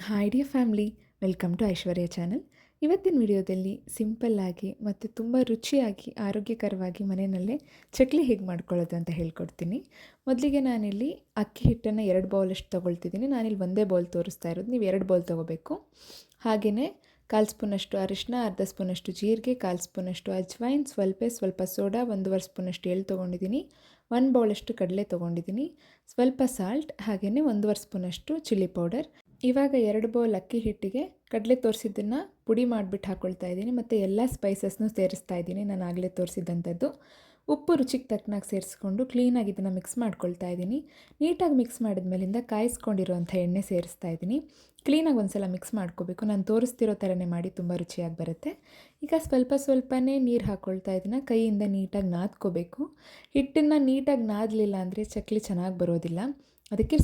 Hi dear family, welcome to Aishwarya channel. ಇವತ್ತಿನ ವಿಡಿಯೋದಲ್ಲಿ ಸಿಂಪಲ್ಲಾಗಿ ಮತ್ತು ತುಂಬ ರುಚಿಯಾಗಿ ಆರೋಗ್ಯಕರವಾಗಿ ಮನೆಯಲ್ಲೇ ಚಕ್ಲಿ ಹೇಗೆ ಮಾಡ್ಕೊಳ್ಳೋದು ಅಂತ ಹೇಳ್ಕೊಡ್ತೀನಿ. ಮೊದಲಿಗೆ ನಾನಿಲ್ಲಿ ಅಕ್ಕಿ ಹಿಟ್ಟನ್ನು 2 ಬೌಲಷ್ಟು ತೊಗೊಳ್ತಿದ್ದೀನಿ. ನಾನಿಲ್ಲಿ ಒಂದೇ ಬೌಲ್ ತೋರಿಸ್ತಾ ಇರೋದು, ನೀವು 2 ಬೌಲ್ ತೊಗೋಬೇಕು. ಹಾಗೆಯೇ 1/4 ಸ್ಪೂನಷ್ಟು ಅರಿಶಿನ, ಅರ್ಧ ಸ್ಪೂನಷ್ಟು ಜೀರಿಗೆ, 1/4 ಸ್ಪೂನಷ್ಟು ಅಜ್ವೈನ್, ಸ್ವಲ್ಪ ಸೋಡಾ, 1/2 ಸ್ಪೂನಷ್ಟು ಎಳ್ಳು ತೊಗೊಂಡಿದ್ದೀನಿ. 1 ಬೌಲಷ್ಟು ಕಡಲೆ ತೊಗೊಂಡಿದ್ದೀನಿ, ಸ್ವಲ್ಪ ಸಾಲ್ಟ್, ಹಾಗೆಯೇ 1/2 ಸ್ಪೂನಷ್ಟು ಚಿಲ್ಲಿ ಪೌಡರ್. ಇವಾಗ 2 ಬೌಲ್ ಅಕ್ಕಿ ಹಿಟ್ಟಿಗೆ ಕಡಲೆ ತೋರಿಸಿದ್ದನ್ನು ಪುಡಿ ಮಾಡಿಬಿಟ್ಟು ಹಾಕ್ಕೊಳ್ತಾ ಇದ್ದೀನಿ ಮತ್ತು ಎಲ್ಲ ಸ್ಪೈಸಸ್ನೂ ಸೇರಿಸ್ತಾ ಇದ್ದೀನಿ. ನಾನು ಆಗಲೇ ತೋರಿಸಿದಂಥದ್ದು. ಉಪ್ಪು ರುಚಿಗೆ ತಕ್ಕನಾಗಿ ಸೇರಿಸ್ಕೊಂಡು ಕ್ಲೀನಾಗಿ ಇದನ್ನು ಮಿಕ್ಸ್ ಮಾಡ್ಕೊಳ್ತಾ ಇದ್ದೀನಿ. ನೀಟಾಗಿ ಮಿಕ್ಸ್ ಮಾಡಿದ್ಮೇಲಿಂದ ಕಾಯಿಸ್ಕೊಂಡಿರೋಂಥ ಎಣ್ಣೆ ಸೇರಿಸ್ತಾ ಇದ್ದೀನಿ. ಕ್ಲೀನಾಗಿ ಒಂದು ಸಲ ಮಿಕ್ಸ್ ಮಾಡ್ಕೋಬೇಕು. ನಾನು ತೋರಿಸ್ತಿರೋ ಥರನೇ ಮಾಡಿ, ತುಂಬ ರುಚಿಯಾಗಿ ಬರುತ್ತೆ. ಈಗ ಸ್ವಲ್ಪನೇ ನೀರು ಹಾಕ್ಕೊಳ್ತಾ ಇದನ್ನು ಕೈಯಿಂದ ನೀಟಾಗಿ ನಾದ್ಕೋಬೇಕು. ಹಿಟ್ಟನ್ನು ನೀಟಾಗಿ ನಾದಲಿಲ್ಲ ಅಂದರೆ ಚಕ್ಲಿ ಚೆನ್ನಾಗಿ ಬರೋದಿಲ್ಲ. ಅದಕ್ಕೆ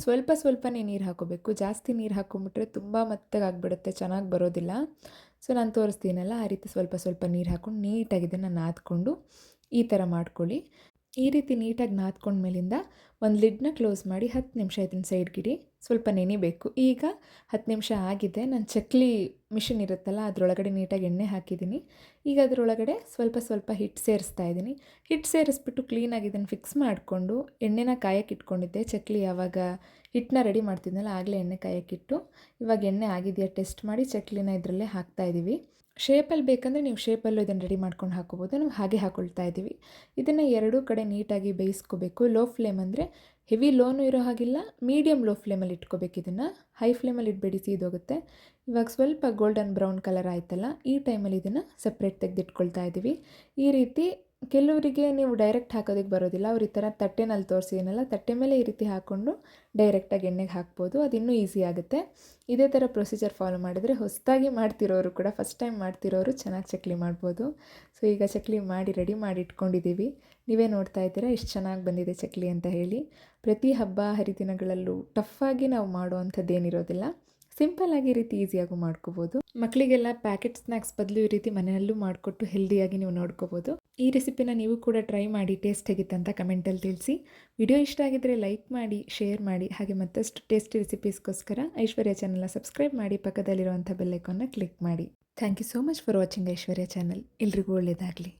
ಸ್ವಲ್ಪನೇ ನೀರು ಹಾಕ್ಕೋಬೇಕು. ಜಾಸ್ತಿ ನೀರು ಹಾಕ್ಕೊಂಬಿಟ್ರೆ ತುಂಬ ಮೆತ್ತಗಾಗ್ಬಿಡುತ್ತೆ, ಚೆನ್ನಾಗಿ ಬರೋದಿಲ್ಲ. ಸೊ ನಾನು ತೋರಿಸ್ತೀನಲ್ಲ, ಆ ರೀತಿ ಸ್ವಲ್ಪ ನೀರು ಹಾಕ್ಕೊಂಡು ನೀಟಾಗಿ ಇದನ್ನು ನಾದ್ಕೊಂಡು ಈ ಥರ ಮಾಡ್ಕೊಳ್ಳಿ. ಈ ರೀತಿ ನೀಟಾಗಿ ನಾದ್ಕೊಂಡ್ಮೇಲಿಂದ ಒಂದು ಲಿಡ್ನ ಕ್ಲೋಸ್ ಮಾಡಿ 10 ನಿಮಿಷ ಇದನ್ನು ಸೈಡ್ಗಿಡಿ. ಸ್ವಲ್ಪ ನೆನಿಬೇಕು. ಈಗ 10 ನಿಮಿಷ ಆಗಿದೆ. ನಾನು ಚಕ್ಲಿ ಮಿಷಿನ್ ಇರುತ್ತಲ್ಲ, ಅದರೊಳಗಡೆ ನೀಟಾಗಿ ಎಣ್ಣೆ ಹಾಕಿದ್ದೀನಿ. ಈಗ ಅದರೊಳಗಡೆ ಸ್ವಲ್ಪ ಹಿಟ್ಟು ಸೇರಿಸ್ತಾ ಇದ್ದೀನಿ. ಹಿಟ್ಟು ಸೇರಿಸ್ಬಿಟ್ಟು ಕ್ಲೀನಾಗಿ ಇದನ್ನು ಫಿಕ್ಸ್ ಮಾಡಿಕೊಂಡು ಎಣ್ಣೆನ ಕಾಯಕ್ಕೆ ಇಟ್ಕೊಂಡಿದ್ದೆ. ಚಕ್ಲಿ ಯಾವಾಗ ಹಿಟ್ಟನ್ನ ರೆಡಿ ಮಾಡ್ತಿದ್ನಲ್ಲ, ಆಗಲೇ ಎಣ್ಣೆ ಕಾಯಕ್ಕಿಟ್ಟು ಇವಾಗ ಎಣ್ಣೆ ಆಗಿದೆಯಾ ಟೆಸ್ಟ್ ಮಾಡಿ ಚಕ್ಲಿನ ಇದರಲ್ಲೇ ಹಾಕ್ತಾಯಿದ್ದೀವಿ. ಶೇಪಲ್ಲಿ ಬೇಕಂದರೆ ನೀವು ಶೇಪಲ್ಲೂ ಇದನ್ನು ರೆಡಿ ಮಾಡ್ಕೊಂಡು ಹಾಕ್ಕೋಬೋದು. ನಾವು ಹಾಗೆ ಹಾಕ್ಕೊಳ್ತಾ ಇದ್ದೀವಿ. ಇದನ್ನು ಎರಡೂ ಕಡೆ ನೀಟಾಗಿ ಬೇಯಿಸ್ಕೋಬೇಕು. ಲೋ ಫ್ಲೇಮ್ ಅಂದರೆ ಹೆವಿ ಲೋನೂ ಇರೋ ಹಾಗಿಲ್ಲ, ಮೀಡಿಯಮ್ ಲೋ ಫ್ಲೇಮಲ್ಲಿ ಇಟ್ಕೋಬೇಕು. ಇದನ್ನು ಹೈ ಫ್ಲೇಮಲ್ಲಿ ಇಡಬೇಡಿ, ಸೀದೋಗುತ್ತೆ. ಇವಾಗ ಸ್ವಲ್ಪ ಗೋಲ್ಡನ್ ಬ್ರೌನ್ ಕಲರ್ ಆಯ್ತಲ್ಲ, ಈ ಟೈಮಲ್ಲಿ ಇದನ್ನು ಸಪ್ರೇಟ್ ತೆಗೆದಿಟ್ಕೊಳ್ತಾ ಇದ್ದೀವಿ. ಈ ರೀತಿ ಕೆಲವರಿಗೆ ನೀವು ಡೈರೆಕ್ಟ್ ಹಾಕೋದಕ್ಕೆ ಬರೋದಿಲ್ಲ, ಅವ್ರು ಈ ಥರ ತಟ್ಟೆನಲ್ಲಿ ತೋರಿಸಿದ್ದೀನಲ್ಲ, ತಟ್ಟೆ ಮೇಲೆ ಈ ರೀತಿ ಹಾಕ್ಕೊಂಡು ಡೈರೆಕ್ಟಾಗಿ ಎಣ್ಣೆಗೆ ಹಾಕ್ಬೋದು. ಅದು ಇನ್ನೂ ಈಸಿ ಆಗುತ್ತೆ. ಇದೇ ಥರ ಪ್ರೊಸೀಜರ್ ಫಾಲೋ ಮಾಡಿದರೆ ಹೊಸದಾಗಿ ಮಾಡ್ತಿರೋರು ಕೂಡ, ಫಸ್ಟ್ ಟೈಮ್ ಮಾಡ್ತಿರೋರು ಚೆನ್ನಾಗಿ ಚಕ್ಲಿ ಮಾಡ್ಬೋದು. ಸೊ ಈಗ ಚಕ್ಲಿ ಮಾಡಿ ರೆಡಿ ಮಾಡಿ ಇಟ್ಕೊಂಡಿದ್ದೀವಿ. ನೀವೇ ನೋಡ್ತಾ ಇದ್ದೀರಾ ಎಷ್ಟು ಚೆನ್ನಾಗಿ ಬಂದಿದೆ ಚಕ್ಲಿ ಅಂತ ಹೇಳಿ. ಪ್ರತಿ ಹಬ್ಬ ಹರಿದಿನಗಳಲ್ಲೂ ಟಫಾಗಿ ನಾವು ಮಾಡುವಂಥದ್ದೇನಿರೋದಿಲ್ಲ. ಸಿಂಪಲ್ಲಾಗಿ ಈ ರೀತಿ ಈಸಿಯಾಗೂ ಮಾಡ್ಕೋಬೋದು. ಮಕ್ಕಳಿಗೆಲ್ಲ ಪ್ಯಾಕೆಟ್ ಸ್ನ್ಯಾಕ್ಸ್ ಬದಲು ಈ ರೀತಿ ಮನೆಯಲ್ಲೂ ಮಾಡಿಕೊಟ್ಟು ಹೆಲ್ದಿಯಾಗಿ ನೀವು ನೋಡ್ಕೋಬೋದು. ಈ ರೆಸಿಪಿನ ನೀವು ಕೂಡ ಟ್ರೈ ಮಾಡಿ ಟೇಸ್ಟ್ ಹೇಗಿತ್ತಂತ ಕಮೆಂಟಲ್ಲಿ ತಿಳಿಸಿ. ವಿಡಿಯೋ ಇಷ್ಟ ಆಗಿದ್ದರೆ ಲೈಕ್ ಮಾಡಿ, ಶೇರ್ ಮಾಡಿ. ಹಾಗೆ ಮತ್ತಷ್ಟು ಟೇಸ್ಟಿ ರೆಸಿಪೀಸ್ಗೋಸ್ಕರ ಐಶ್ವರ್ಯ ಚಾನಲ್ನ ಸಬ್ಸ್ಕ್ರೈಬ್ ಮಾಡಿ, ಪಕ್ಕದಲ್ಲಿರುವಂಥ ಬೆಲ್ ಐಕಾನ್ನ ಕ್ಲಿಕ್ ಮಾಡಿ. Thank you so much for watching Aishwarya channel. ಎಲ್ರಿಗೂ ಒಳ್ಳೆಯದಾಗಲಿ.